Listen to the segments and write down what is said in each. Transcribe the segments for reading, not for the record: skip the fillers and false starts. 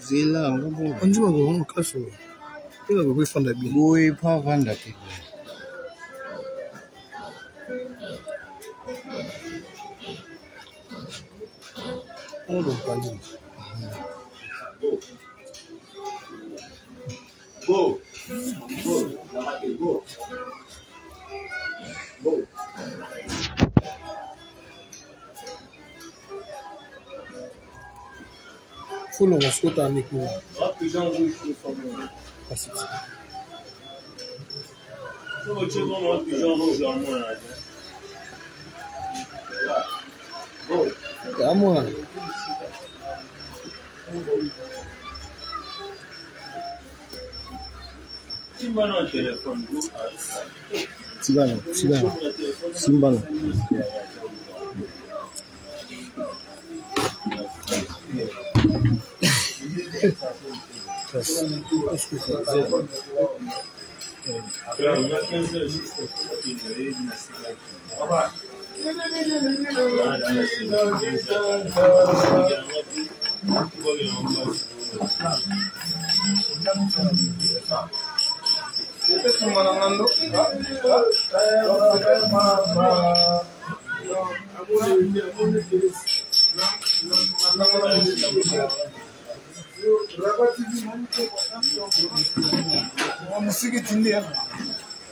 Zela ngabo. Anjuma go on kaso. Ila go fanda bi. Boy pa fanda ke. Odo pandi. Go. Go. Full on escuta amigo. Rapidão, Assim. eu vou te dar um rapidão, vou jogar uma. Vamos. Simba no telefone. Cigano. Simba no. Musiki tindi ya.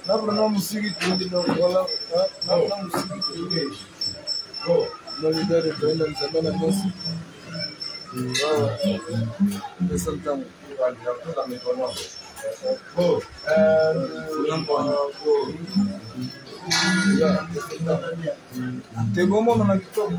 Na bro musiki tindi do wala na musiki tindi. Oh, no lidare tenda msabana mosi. Sometimes oh, yeah, te como no quito.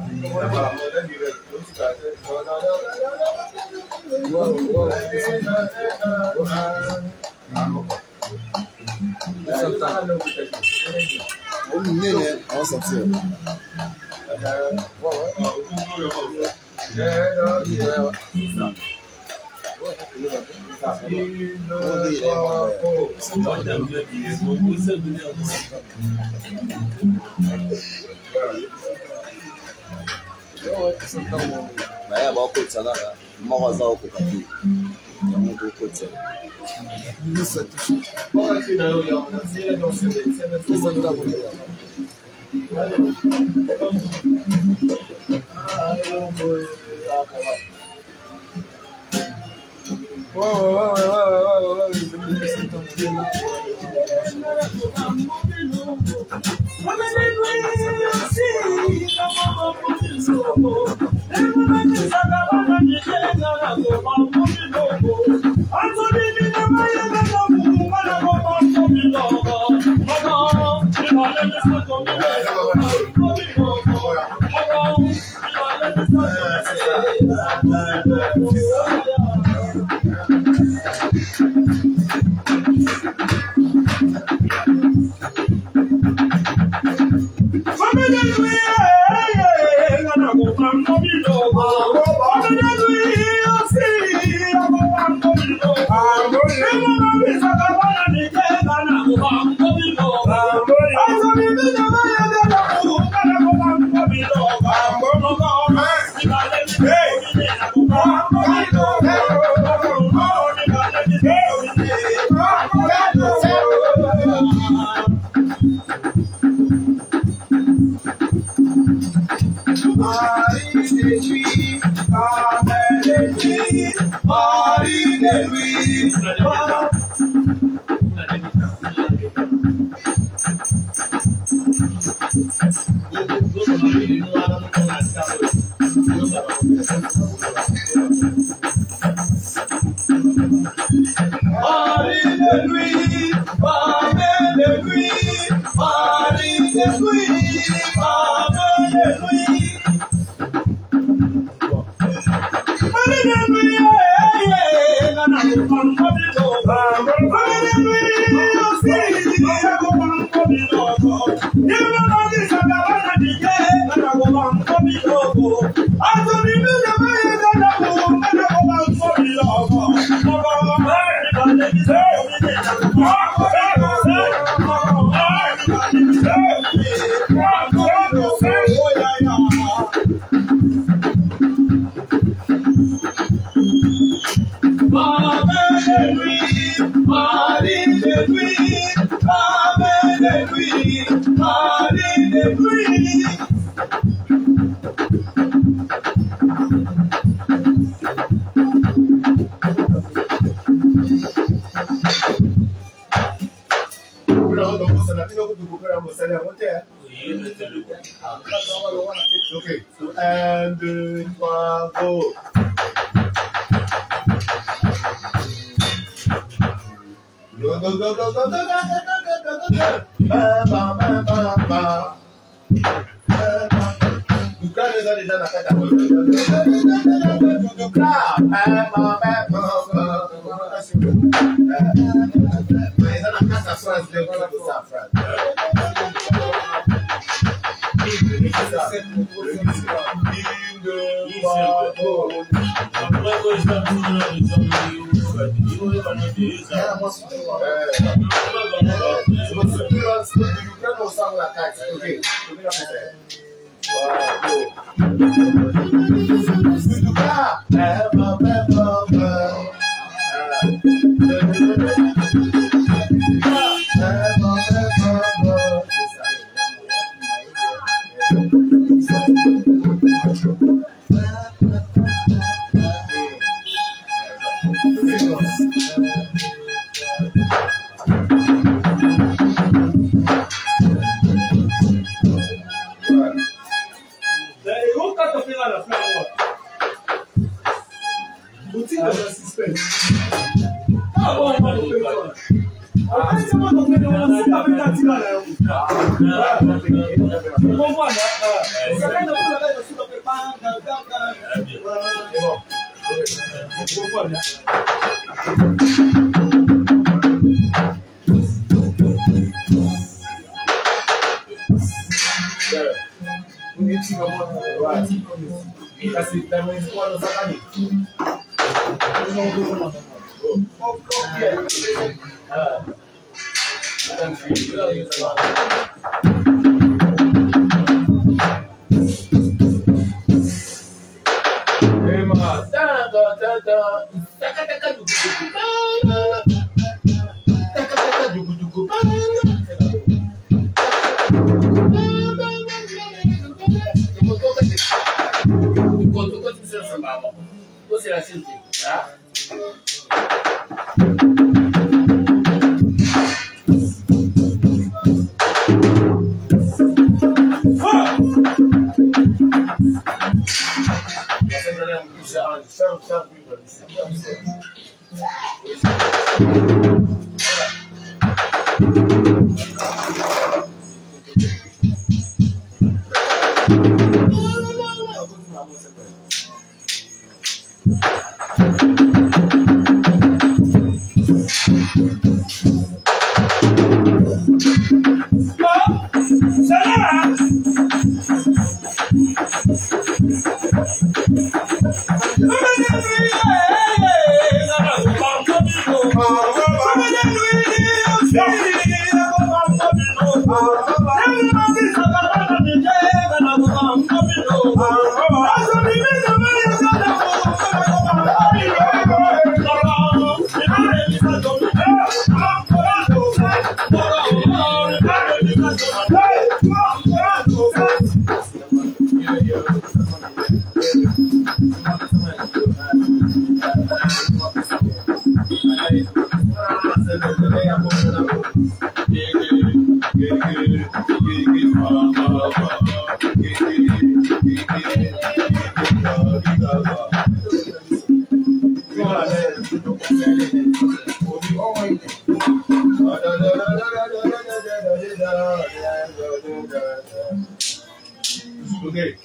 Maya ba ko tsana ga mmago za ko ka tu ya mo ko tsana Marie de nuit, Okay, so and 2, 3, go. Go, go, go, go, go, go, go, go, go, go. Okay,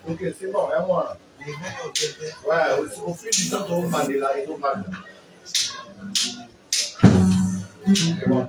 Ok, c'est bon, et moi. Ouais, au fil du temps, on va là et on va là. C'est bon.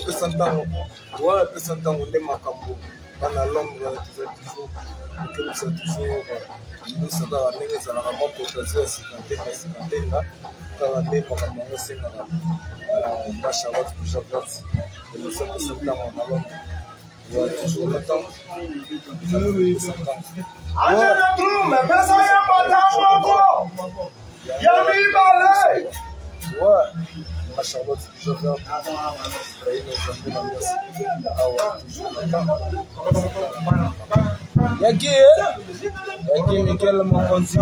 Pesantango. Ouais, pesantango de makambo. Pendant l'homme, toujours. Nous sommes dans la ligne, ça n'a pas protégé, c'est là. Dans la ligne, c'est là. La Charlotte, Charlotte. Et nous sommes dans l'homme. Ouais, toujours le temps. Ouais, la Charlotte, je viens. Yaki Michael Mokonzi.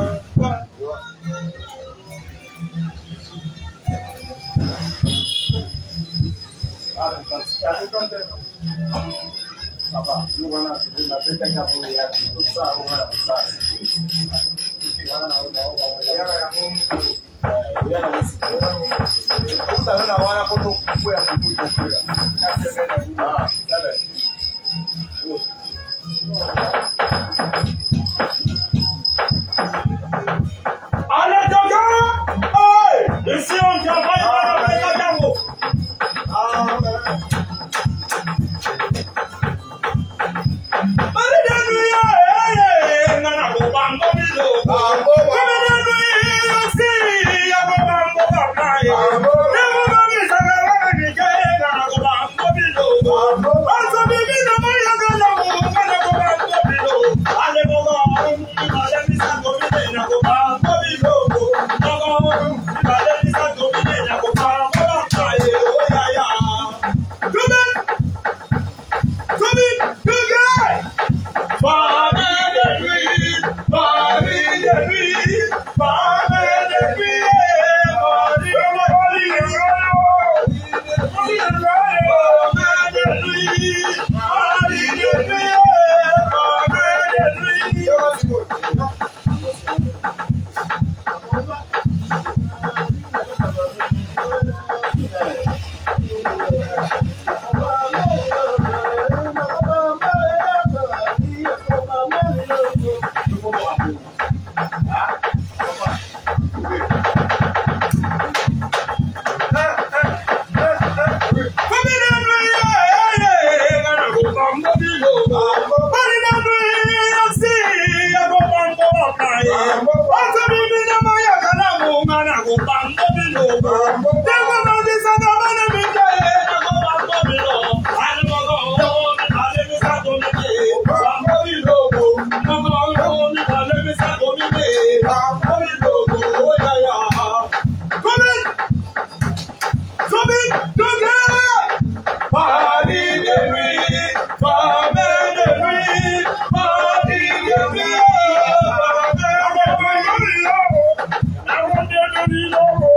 I want to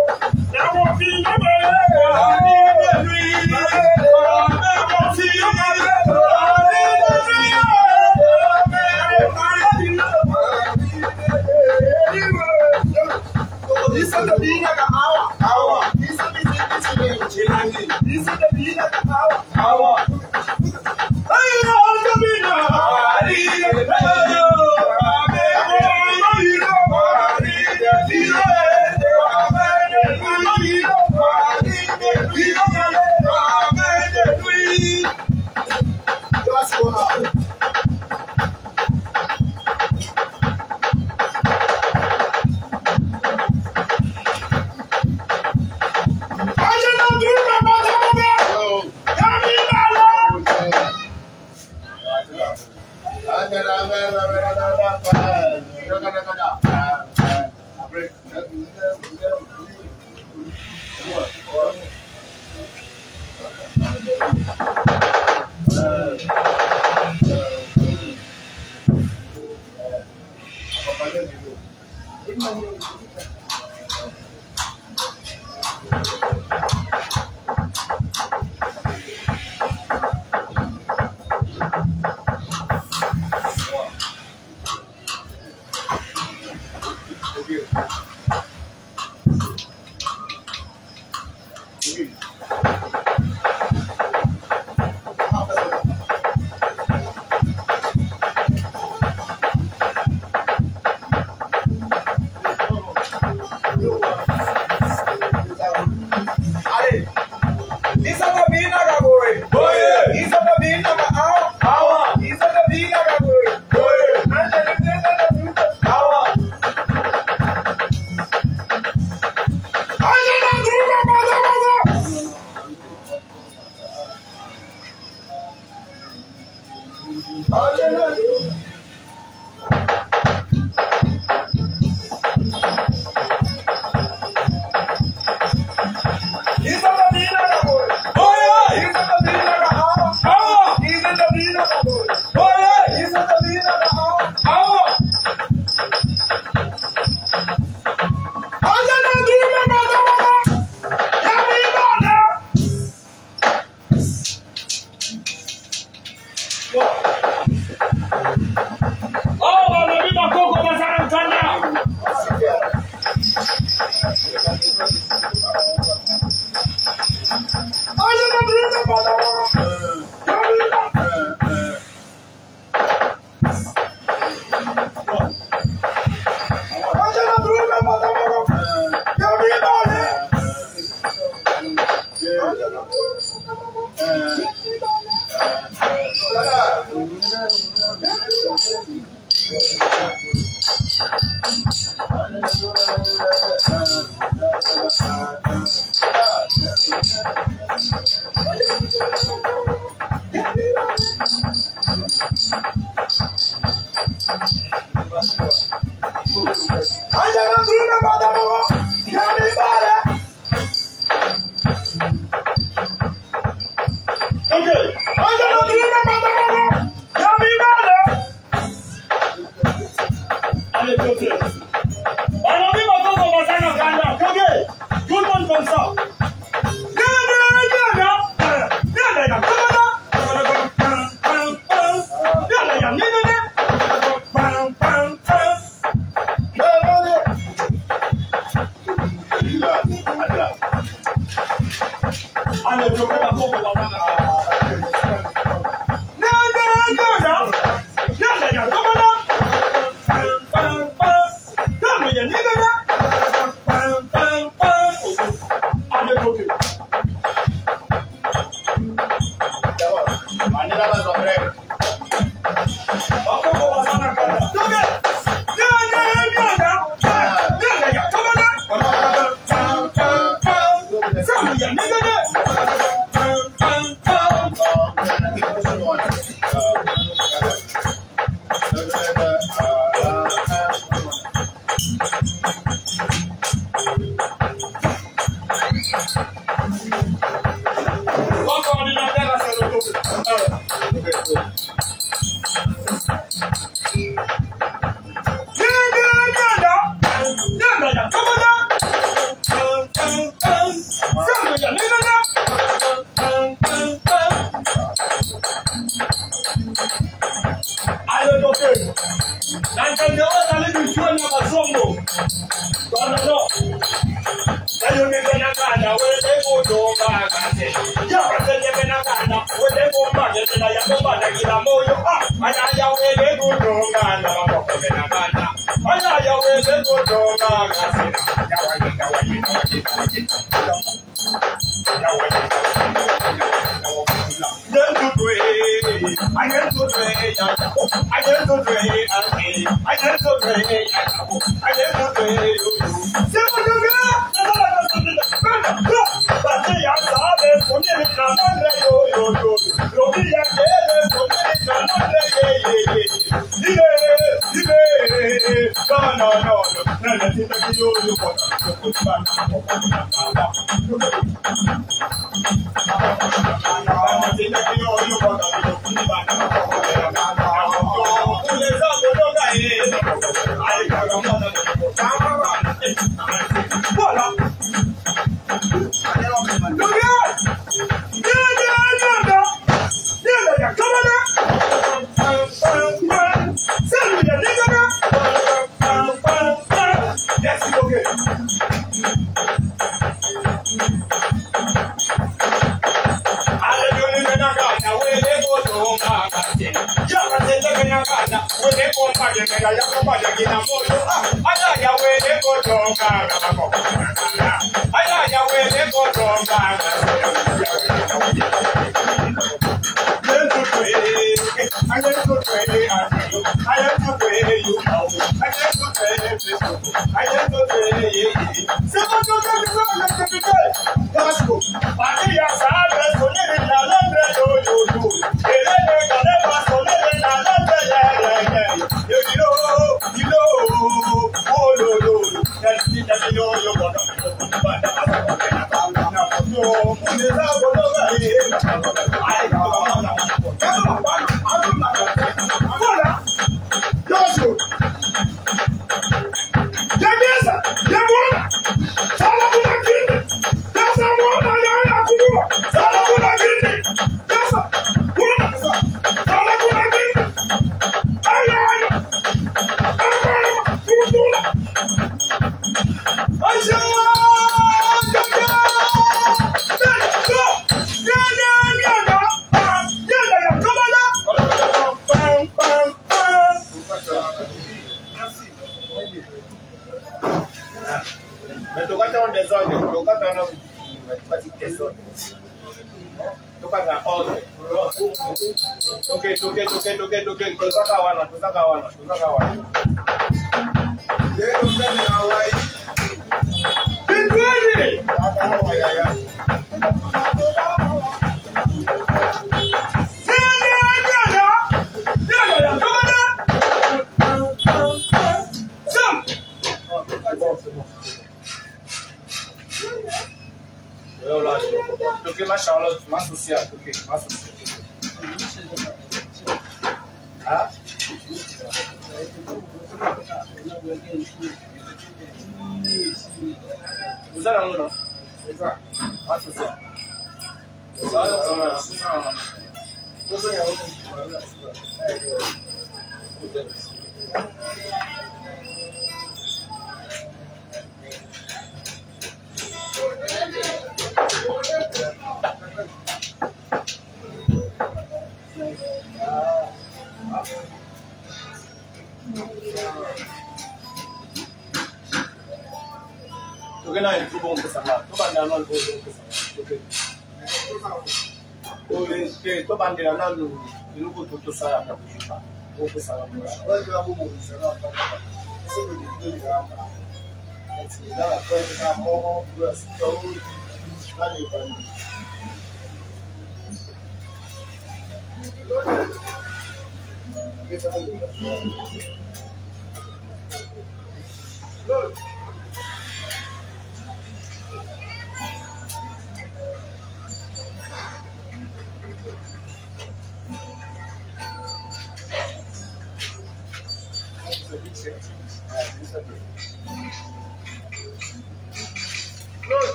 Come on.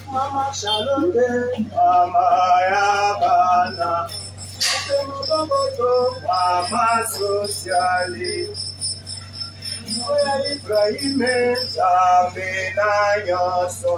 Mama Charlotte, Mama Yabana, Mama Sociali, Ibrahim, Zamena Yoso.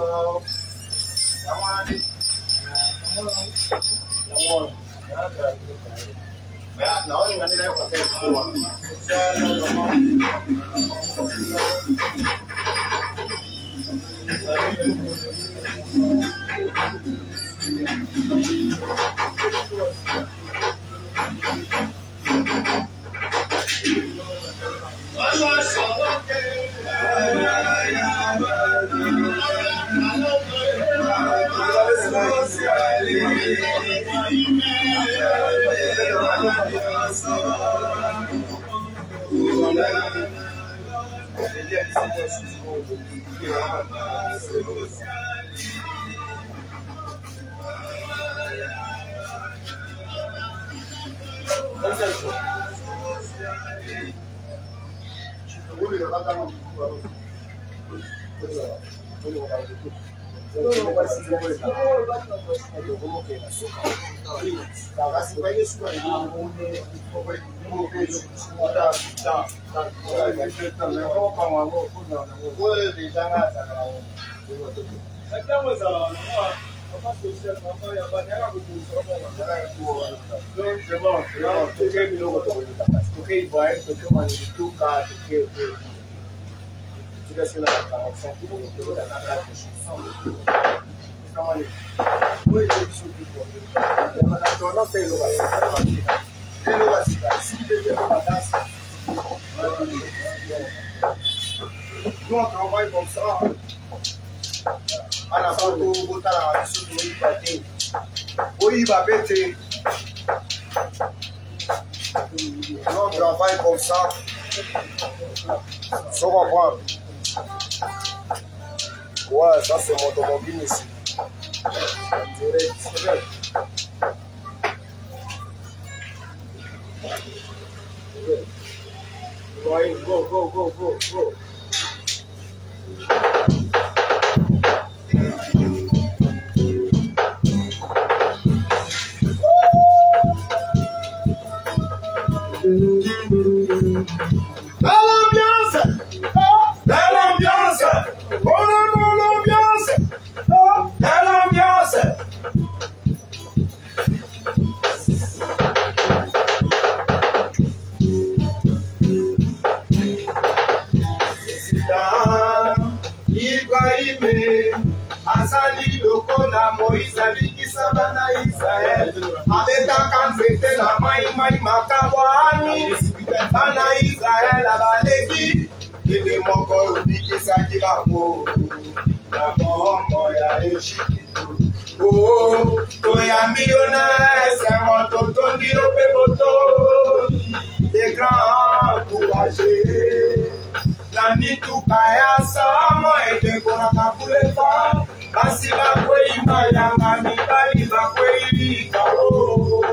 On travaille comme ça. À la fin, on va la oui, il va péter. On travaille comme ça. Ça va prendre. Ouais, ça c'est mon automobile ici. Go, go, go, go, go. Asali lokola Moïse alikisa bana Israel abetaka nzete na mai makabwani bana Israel abaleki ede moko obikisaki bango na bombo ya Ejipito. Oh, toyambi yo na ese moto tondiro pe moto des grands courageux na mituka ya samo ete konaka kulefa basi bakweima yanga mibali bakweilika o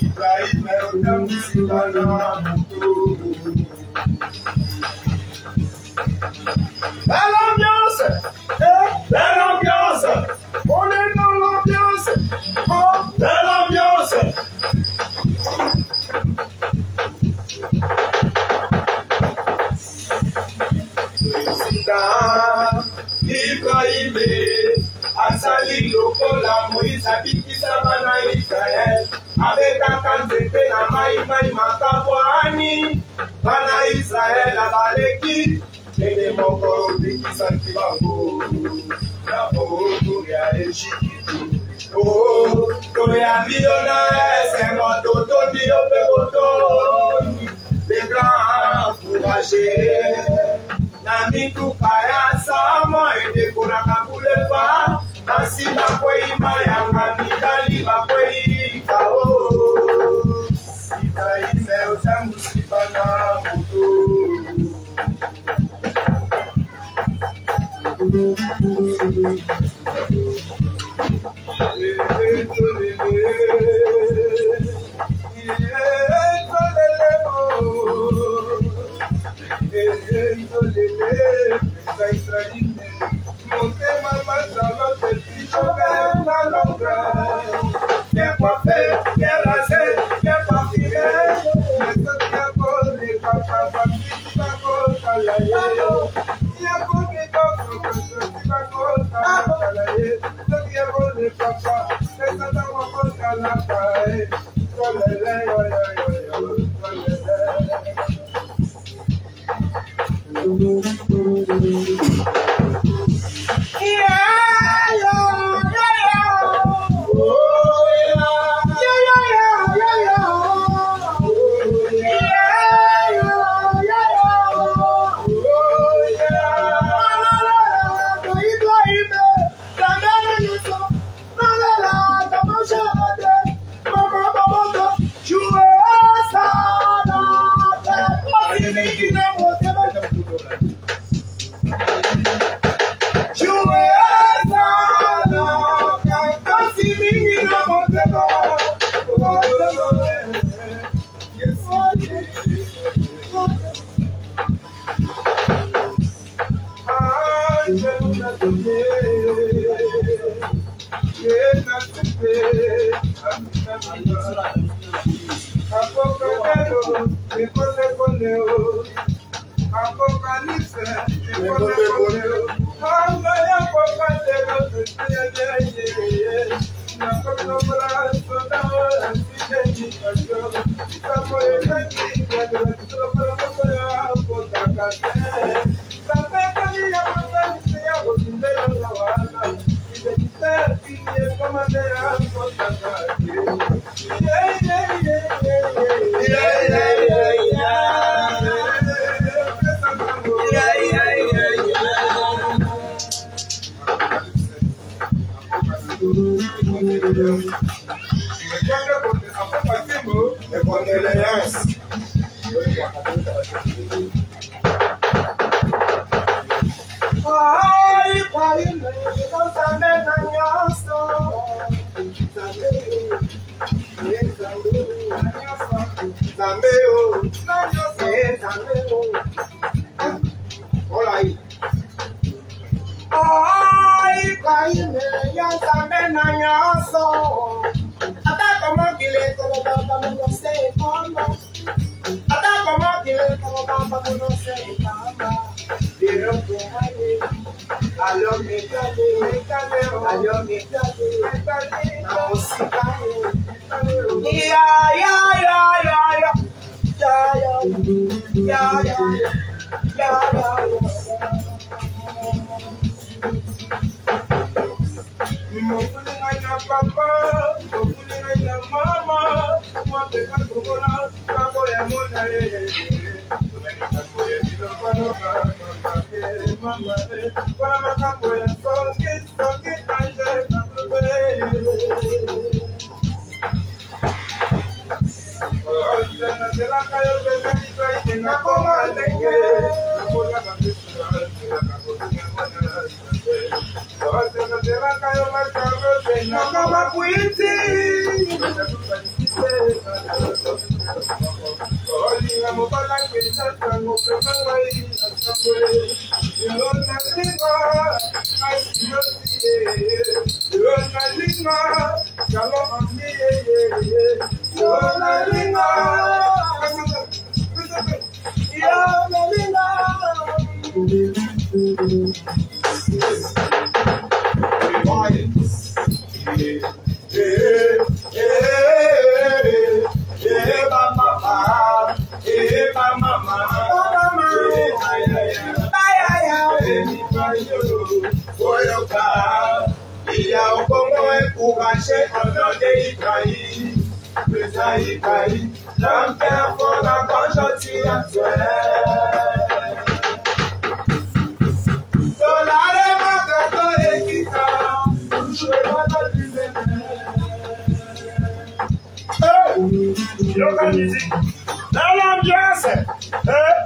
Ibrahim otambisikana mutu. Belle ambiance, belle ambiance, on est dans l'ambiance, oh, belle ambiance. Ibrahim asali lokola Moïse abikisa bana Israel abetaka nzete na mai makabwani bana Israel abaleki ede moko obikisaki bango na boto ya Ejipito. Oh, toyambi yo na ese moto tondi yo pe botoni les grands courageux na mituka ya samo ede konaka kulefa basi bakweima yanga mibali bakweima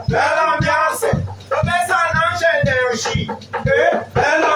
Belle ambiance, le message d'énergie, belle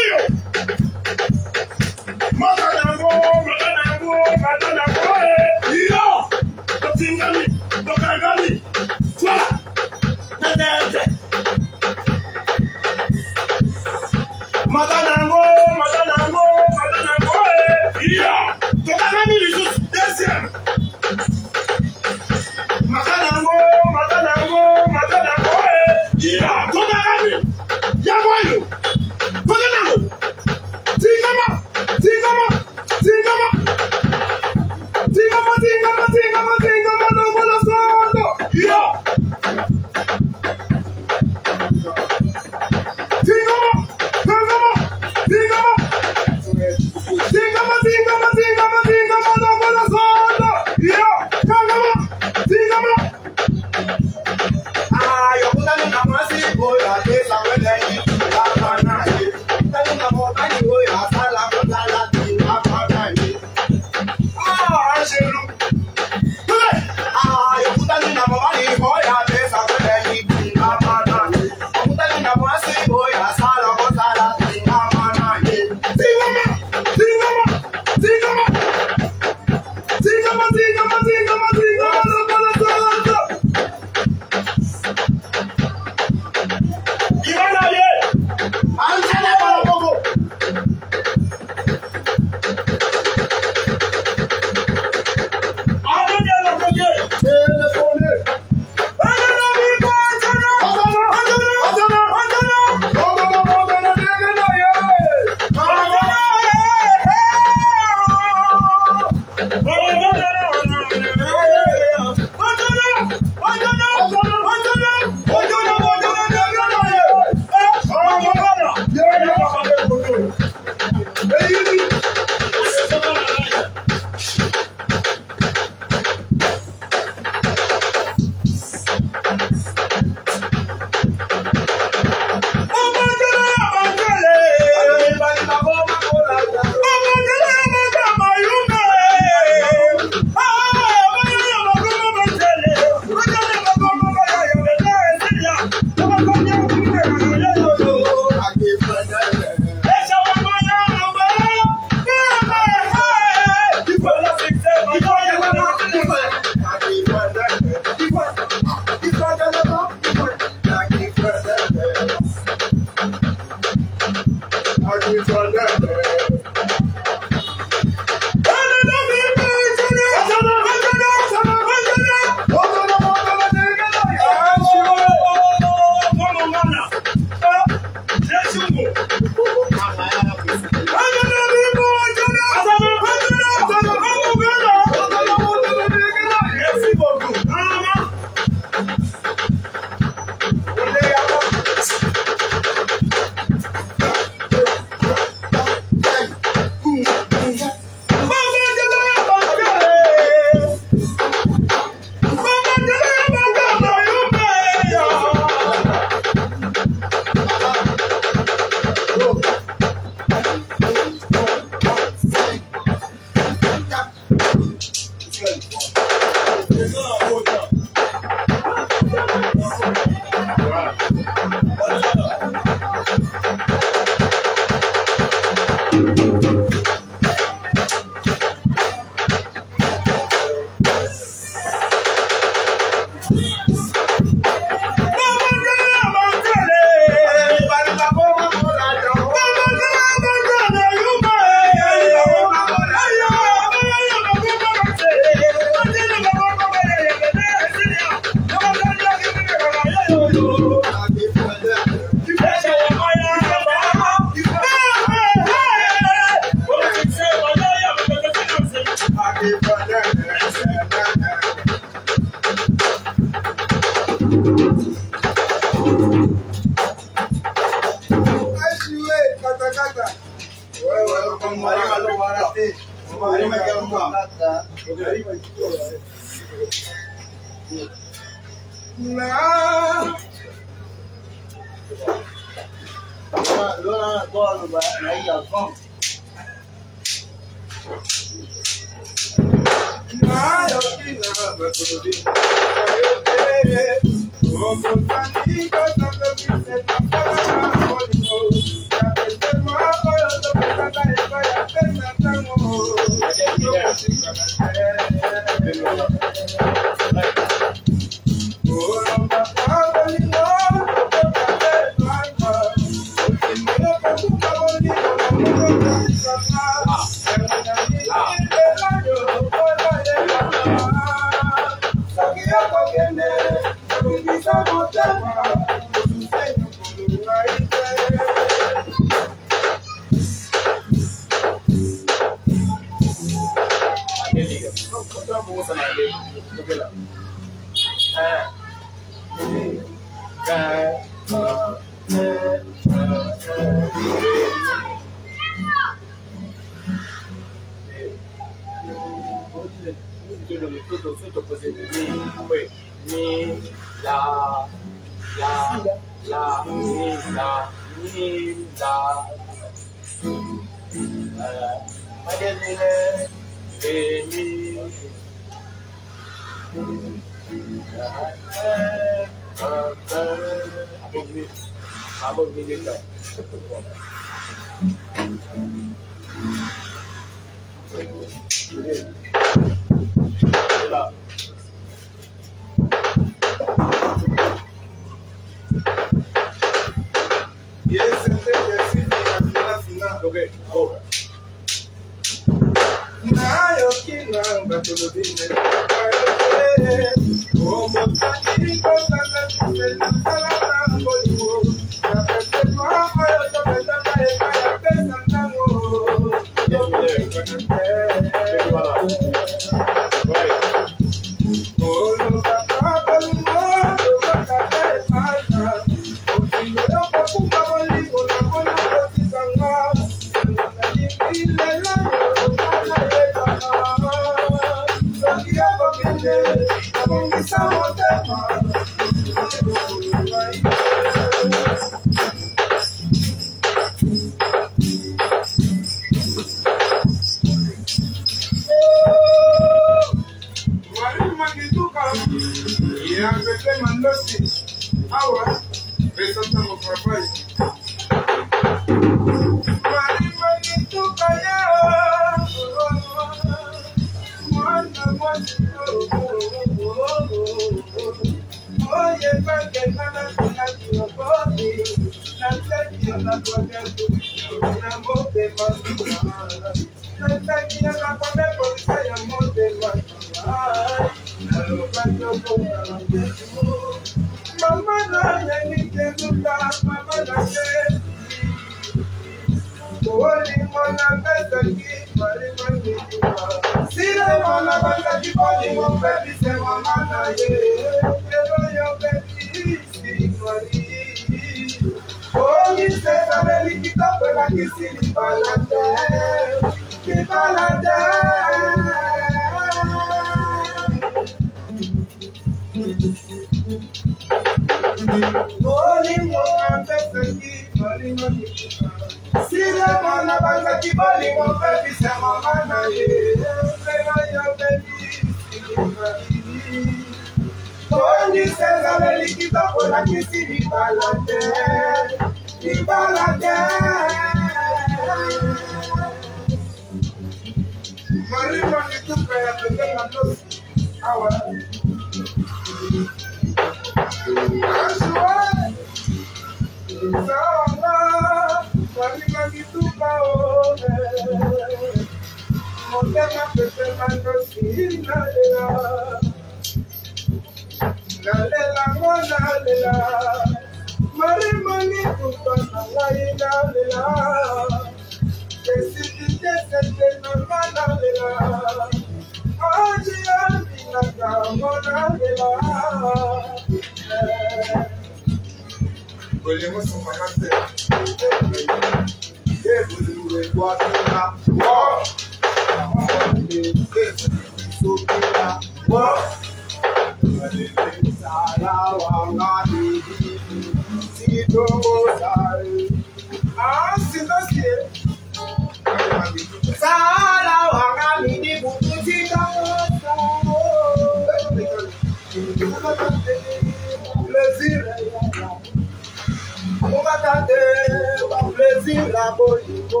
Zira bolingo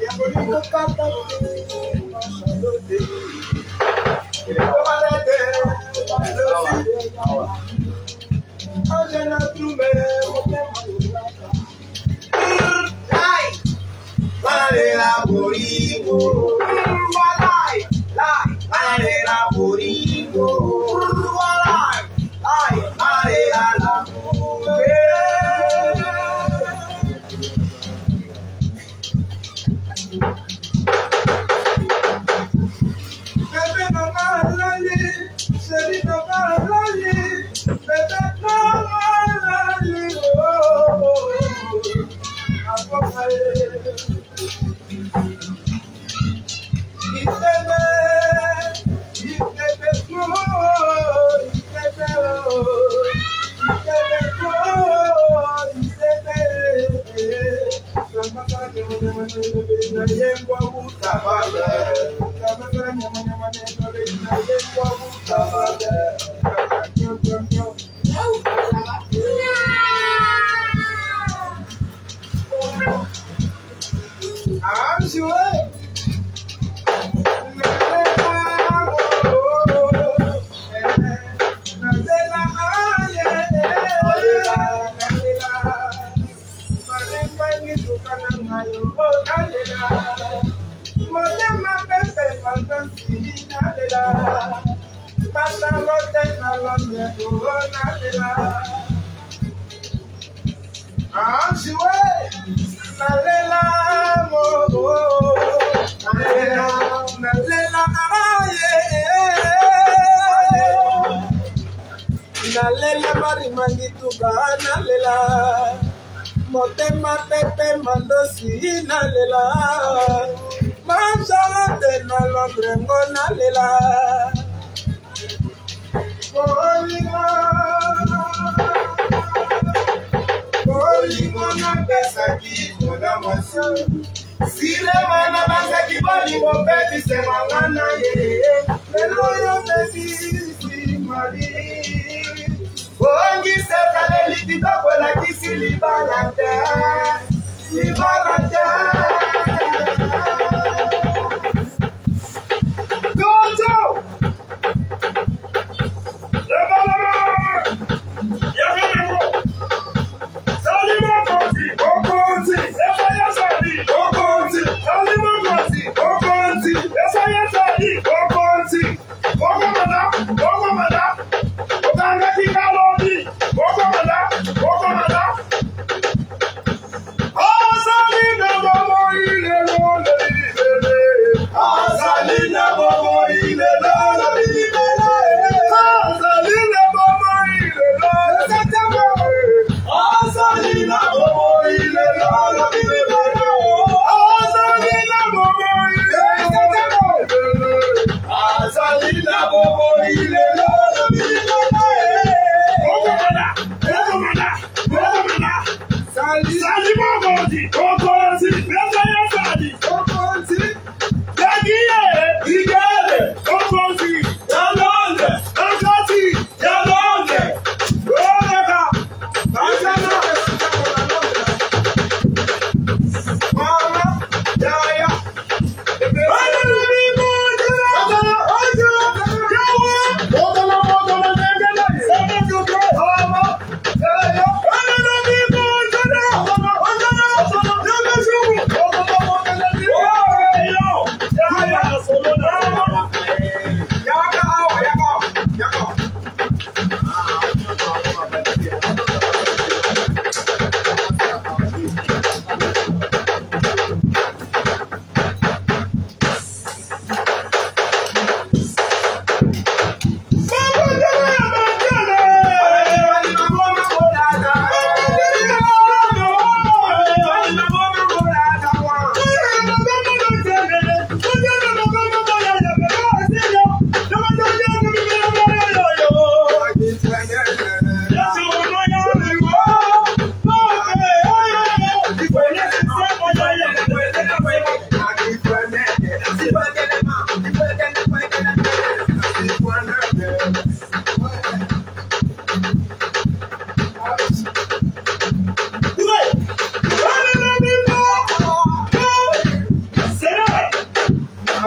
ya bolingo kata mashalote Malade Ajana tume Lai Maladera bolingo Lai Maladera bolingo Lai Maladera la Nalela marimangitu nalela motema pepe mandosi nalela manjala de nalondrengo nalela Bolingo na pesa kiko na maso Sile mana basa kibolingo peti se mangana ye Lelo yo peti si mari Bongi se kaleli titoko la kisi libalante Libalante Gojo Oh,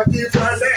Passe.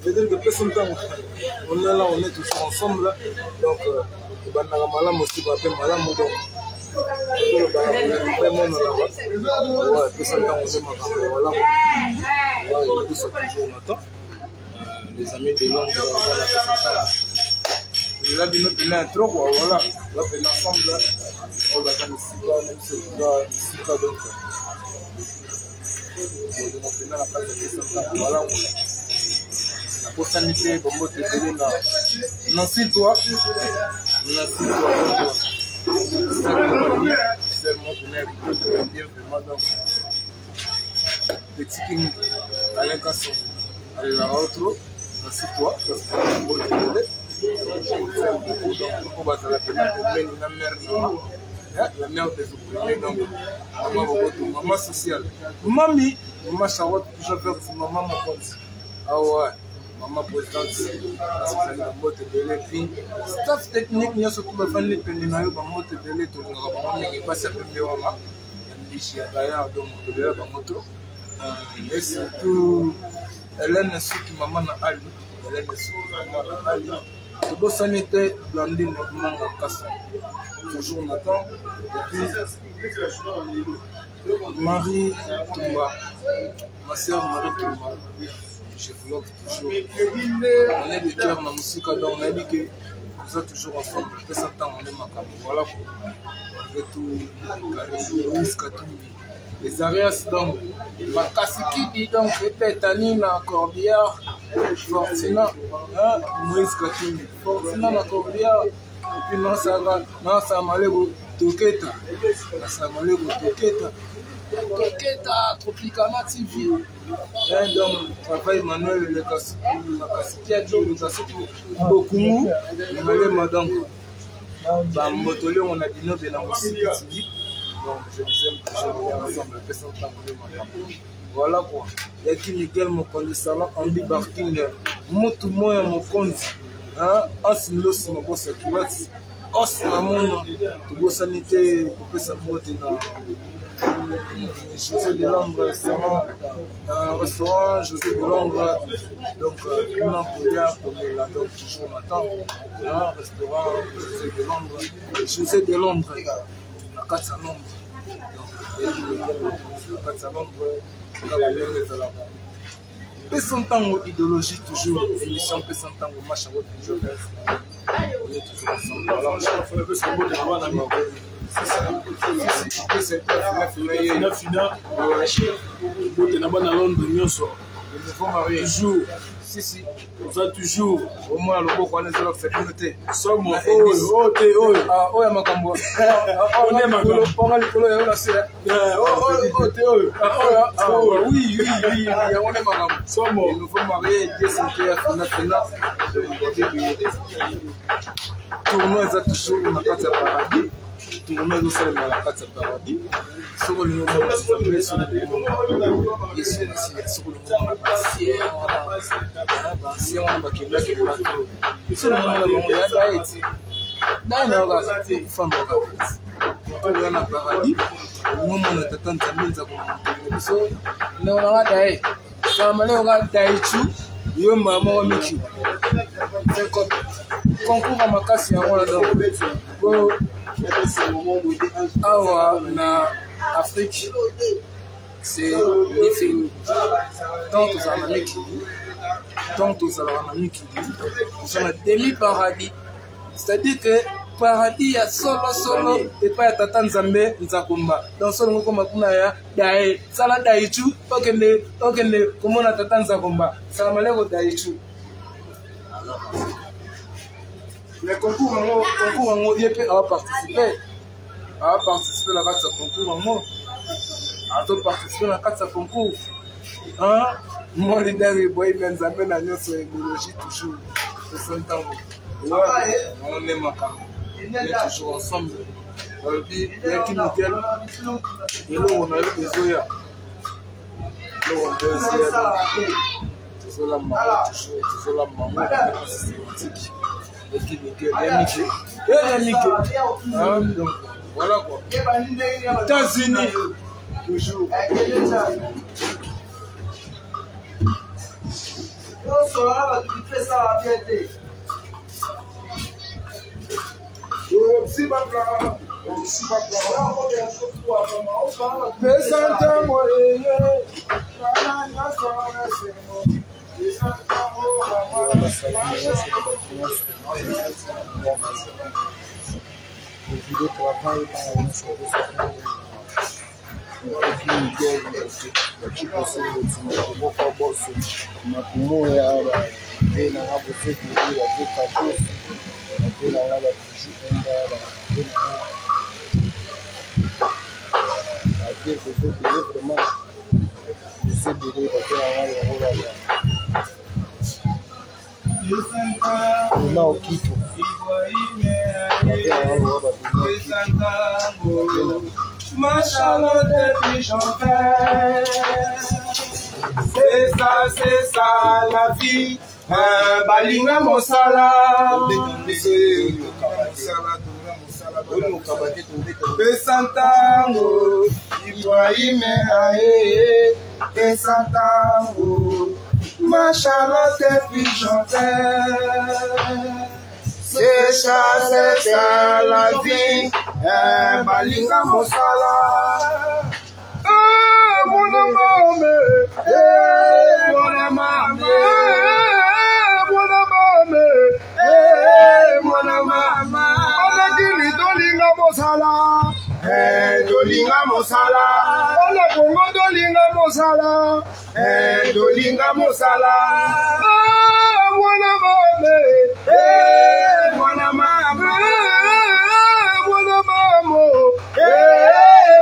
C'est-à-dire que personne ne on est là, on est tous ensemble. Donc, il va y avoir malam aussi, il va y avoir malam. Donc, les amis de Londres, là, il y a trop, voilà. Là, on est ensemble, on va faire ici, donc. Voilà. La possibilité de monter dans site toi, petit king à l'incasson, allez la autre, dans site toi, parce que on va s'arrêter la mère des opprimés, donc maman sociale, maman Charlotte, je veux que maman me compte. Ah ouais. Maman présidente, staff technique, nous sommes tous les fans de Péninayo, maman te délai, tout le monde n'est pas certain de voir. Et surtout, Hélène Souki, maman na Ali, Hélène Souki, maman na Ali. C'est beau sanité, Blandine, maman na Kasson. Toujours Nathan, et puis Marie Toumba, ma soeur Marie Toumba. Je vlog toujours. On est de cœur dans la musique, donc on a dit que nous sommes toujours ensemble. Après ça, on est macabre. Voilà pour tout. Les Arias, donc, Makasiki, donc, Tanina, Corbière, Fortina, Moïse Katumi, Fortina, Corbière, et puis Nansa Malego, Toketa, Toketa, Tropicana TV. Donc, travail Emmanuel, le Kassiki a dit, le Kassiki, beaucoup, madame. Bambotolé, on a dit non, de la musique. Donc, je vous aime toujours ensemble, voilà quoi. Il y a qui Miguel, mon condisant, Andy Barking, Motu Moya, mon compte, Asilo, mon boss, Os, Ramon, tout beau sanité, pour que ça monte dans. José de Londres, restaurant, José de Londres, donc on a pour la donc toujours matin, restaurant, José de Londres, la 4 à Londres, donc la 4 à Londres, Pessantango idéologie toujours, émission Pessantango match à votre toujours, on est toujours ensemble. Alors je vais faire un peu ce mot de la bonne amie. C'est la finale. Vous êtes à Londres, nous sommes toujours. Si, on va toujours. Au moins, le beau qu'on est là, c'est communauté. Sommes on est Macambo. On est Macambo. On est oui, on est Macambo. Sommes nous sommes mariés, tournoi est toujours dans la carte paradis. Tournoi est aussi dans la carte paradis. Sur le nom de la assemblée, sur le nom concours à Makasi en Afrique, c'est tant aux Amériques, tant aux Amériques, c'est un demi-paradis. C'est-à-dire que paradis, il y a solo, et pas à Tata Nzambe, Nzakumba. Dans solo, comme Akunaya, Dae, Sala Daichu, Okende, comment on a Tata Nzakumba, Salamalego Daichu. Les concours en mot, il peut participer. À participer à la carte concours en mot. À participer à la carte concours. Mon leader est boy, mais nous amène à notre idéologie toujours. C'est 100 ans. On est macabre. On est toujours ensemble. Il y a qui nous gueule. Et là, on a eu des Zoya. Là, on a eu des Zoya. toujours la maman systématique. Donc voilà quoi. États-Unis, toujours. C'est ça la vie. Balinga mosala. Pesantango, Ibrahime ae, Pesantango, ma Charlotte puis chanter. C'est ça la vie. Balinga mosala. Mon amame, mon amame, mon amame, Onagini dolinga mosala, dolinga mosala, Ona Congo dolinga mosala, dolinga mosala, mon amame, mon amame, mon amame,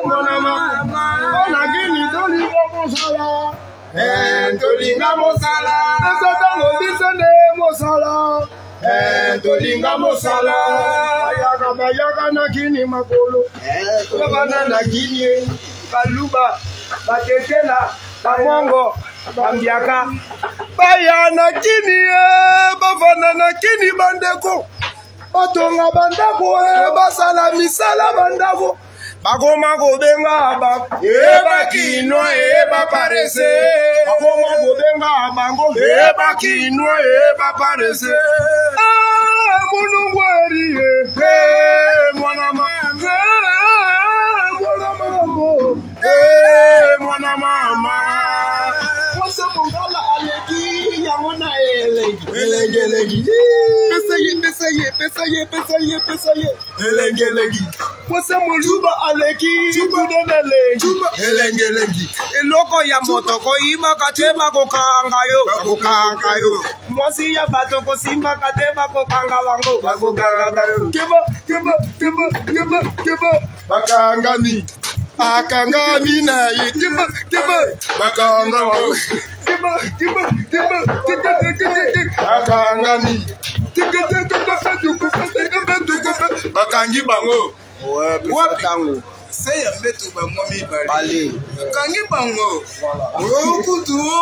mon amame, Onagini dolinga mosala, dolinga mosala, Ezotango bisende mosala, dolinga mosala, Bayaga na kini makolo, Bana na kini, Baluba, Batetela, Bamongo, Bambiaka, Bayana kini, Bavana na kini bandeko, Batonga bandako, Basala misala bandako, Bagoma gobenga ba, Eba kino, Eba parese, Bagoma gobenga bango, Eba kino, Eba parese, Munungwari, Mwana mama, Mwana mama, Mwana mama, Wasa mungala aleki, Yamona elengi, Pesaye, elengi, Wasa muluba aleki, elengi, Eloko ya motoko ima katema kokangayo, Mwasi ya batoko simba katema kokangawango, Keba, Bakangami na ye, Keba, Bakangawango, Bakangami, Bakangi bango, Wapi c'est un métro bamwami bali kangi bango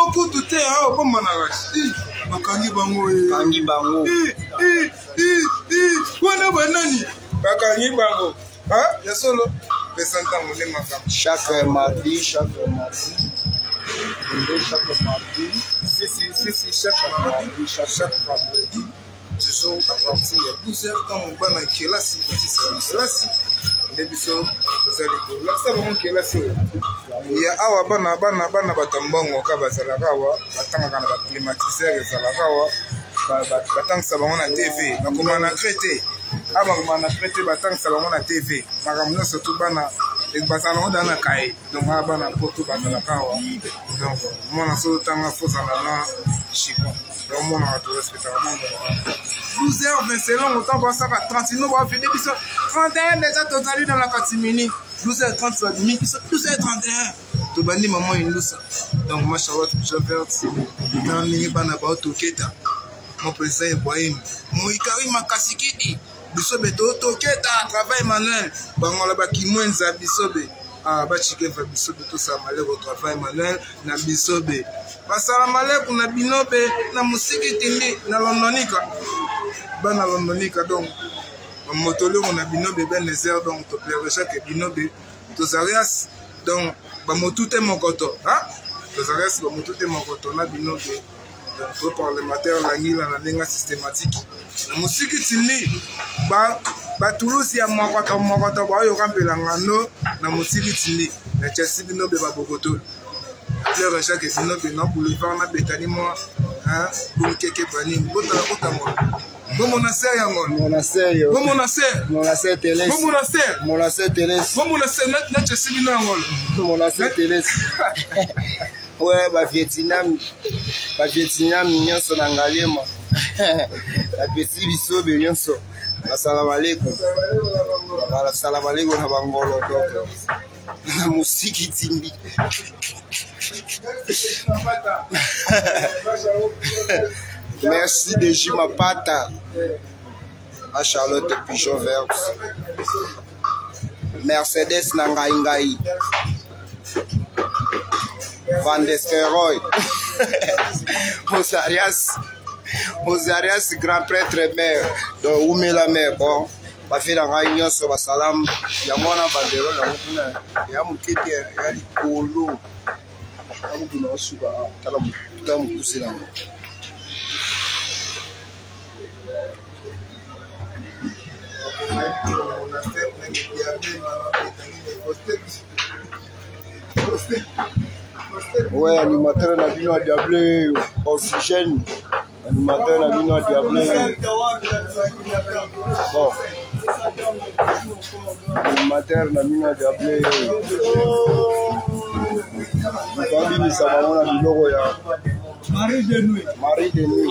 okutu te a ko manarachi bakangi bango wana banani bakangi bango ya solo pesantango le makam chaque mardi si chaque vendredi toujours à partir de 12h quand on va dans classe biso tozali kolakisa bango kelasi ya awa bana batambongo ka bazalaka awa batangaka na baclimatiseur ezalaka awa batangisa bango na tv bakoma na traité abakoma na traité batangisa bango na tv makambo nyonso tu bana bazala nango dana kaye donc aa bana poto bazalaka awa donc mwana so otanga fozala na chikon donc monaka torespectaka mongo 12h20 selon autant va ça 30 nous va finir puis 31 déjà totali dans la catimini 12h30 ça demi 12h31 to bandi maman ilusa donc ma Charlotte Javert dans ni bana ba toketa mon président Ibrahim mon ikari makasikidi bisobe to toketa travail manuel bangola ba kimwenza bisobe ba chike fa bisobe to ça malheur au travail manuel na bisobe Assalamu alaikum na binobe na musiki tindi na Londonika. Bana Londonika donc. Motolongo na binobe ben nezer donc to plaire chaque binobe to zarias donc ba motute mokoto hein to zarias ba motute mokoto na binobe donc parlementaire la ngila na lenga systématique na musiki tindi ba Toulouse ya mokoto ba yo kampela ngano na musiki tindi na Chelsea binobe ba bokoto plaire chaque binobe na boulevard na betani moi hein pour keke bani bota moi. Bon monastère yangon. Monastère. Bon monastère. Monastère Télès. Bon monastère. Monastère Télès. Bon monastère na Chelsea yangon. Monastère Télès. Ouais, ba Vietnam nyonso na ngalema. La pesi biso be nyonso. Assalamu alaikum. Assalamu alaikum na bangolo donc. Na musiki timbi. Merci de Jimapata à Charlotte Pigeon Verte. Mercedes Nangaingai. Van Deskeroy. Osarias grand prêtre mère. Donc, où met la mère? Bon, va faire la réunion sur la salam. Il y a mon bandero, il y a mon kete, il y a les colos. Il y a mon poussé là. Ouais, animateur na bino a diable oxygène. Animateur na bino a diable. Bon. Animateur na bino a diable. Quand il s'en va na biloko ya Marie de nuit. Marie de nuit.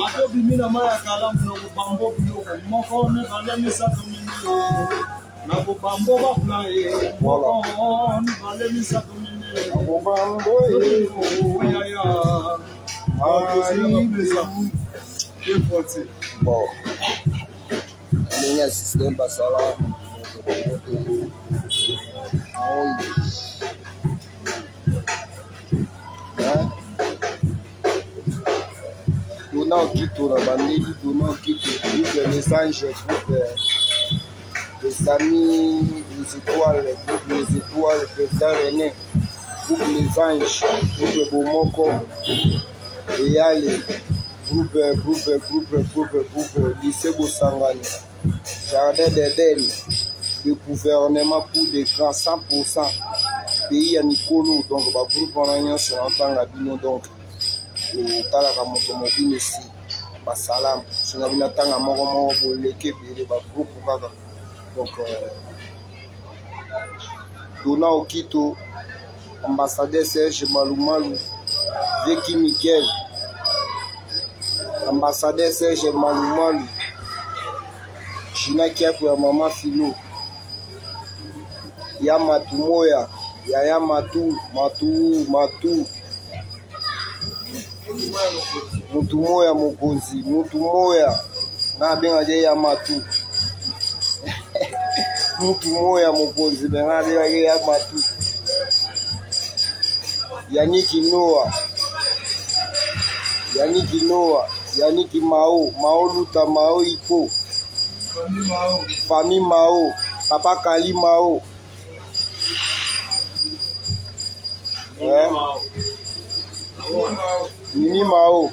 Bon. Minha système basala. Dona o Quito, na Bandeli, Dona o Quito, groupe Les Anges, groupe les amis, les étoiles, groupe Les Étoiles, le président René, groupe Les Anges, groupe Bomoko, Eyale, groupe lycée Bosangani, Jardin d'Eden, le gouvernement pour des grands 100%, pays à Nicolo, donc le groupe en alliance sur l'entente à Bino, donc. Talaka moto mobile ici basalam sina bina tanga moko boleke bele ba groupe kaka donc Dona o Quito ambassadeur Serge Malumalu Veki Miguel ambassadeur Serge Malumalu China Kiapu ya mama Filo ya Matumoya ya Matu mutu moya mokonzi mutu moya na benga je ya matu mutu moya mokonzi benga benga ya matu Yaniki Noah Yaniki Mao Luta Mao Ipo Fami Mao Papa Kali Mao Mimi Mao,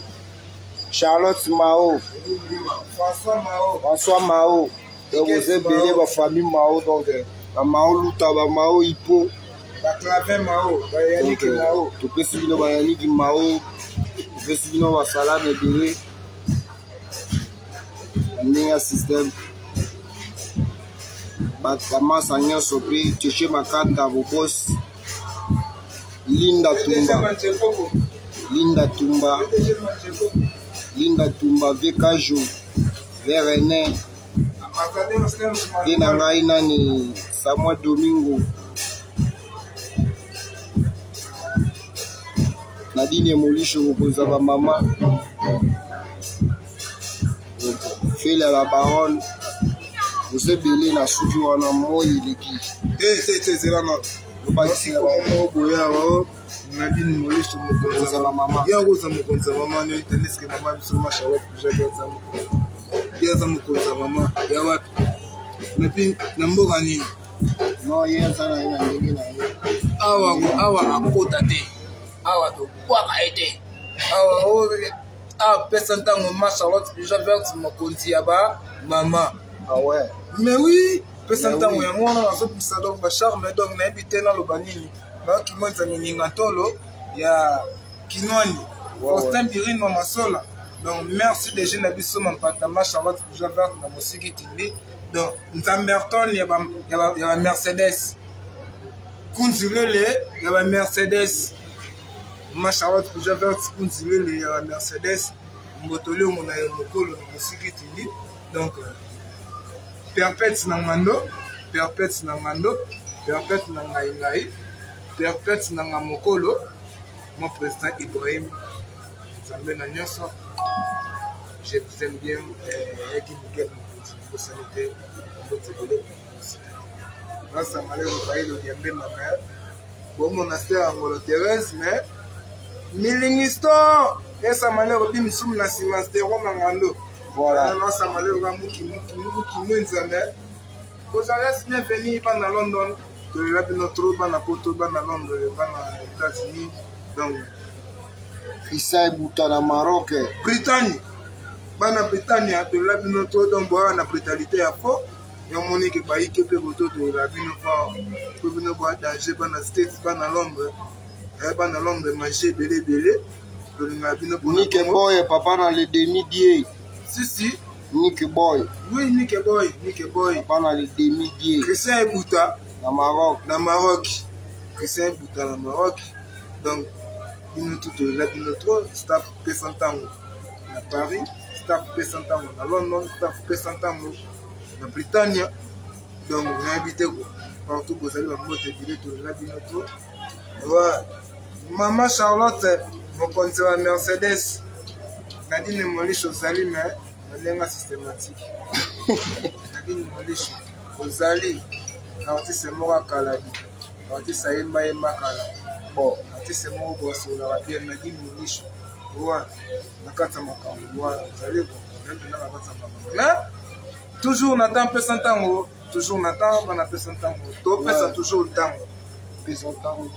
Charlotte Mao, François Mao, donc vous êtes béni la famille Mao, donc Mao Luta, Mao Ipo, Clavin Mao, Yannick Mao, tu peux suivre Yannick Mao, tu peux suivre Salam et Bélé, un système. Batama Sanya Sopi, Tchéché Makata, vos boss, Linda Tumba, Vekajo, Verene, Denangaina ni Samuel Domingo, Nadine Molisho, Bozaba Mama, Fela la Baronne, vous êtes belé na Souki wana moi il est qui? C'est là non. Basi ko mo boya Nadine Molisho mokonza mama ya roza mokonza mama ne taniske mama biso masha wapi kujaga zamu ya zamu mokonza mama ya wapi na pin na mboga nini no yeza na ina ndingi na awa akota te awa to kwaka ete awa o a pesa ntango masha wapi kujaga vert mokonzi ya ba mama ah ouais mais oui pesa ntango ya mwana na so pisa donc ba charme donc na ebité na lo banini ba ki monza mininga tolo ya Kinwani, Faustin Birin Masola. Donc merci déjà na biso mampatama Charlotte Javert na musiki tindi. Donc Nzamberton ya ba Mercedes. Kunzilele ya ba Mercedes. Ma Charlotte Javert kunzilele ya ba Mercedes. Mbotoli mona ya mokolo na musiki tindi. Donc perpète na ngando, perpète na ngando, perpète na ngai, perpète na mokolo. Mon président Ibrahim Zambé Nanyasa, je vous aime bien et qui vous guette pour sanité, votre école. Grâce à Malé Rupaï, le Diambé Maka, bon monastère Angolo Thérèse, mais Milingisto, et ça Malé Rupi Missoum Nassimas de Romangando. Voilà, non, ça Malé Rupi qui Nzamé. Vous allez bien venir à London, de notre ban à Poto, ban à Londres, ban aux États-Unis. Donc, Issa Bouta na Maroc, Britannie, bana Britannie a de la binoto donc boire na brutalité à faux. Et on monnaie que baï que peut voter de la binoto pour venir boire danger bana States bana Londres, bana Londres manger belé de la binoto. Nick Boy papa dans les demi-diés. Si Nick Boy. Oui Nick Boy. Papa dans les demi-diés. Christian Bouta na Maroc. Christian Bouta na Maroc. Donc nous tout la notre staff P100 à Paris, staff P100 à London, staff P100 à Britannia. Donc on a habité partout vous allez en mode de tout la notre. Voilà. Maman Charlotte, mon conseiller Mercedes, Nadine Molisho Zali mais on systématique. Nadine Molisho Zali, artiste Mora Kaladi, artiste Aïma Makala. Bon, artiste Mora Bosso, la rapide Nadine Molisho. Voilà, la carte Makala. Voilà, vous allez voir. Toujours Nathan P100, toujours Nathan, on a P100. Tout P100 toujours le temps. P100.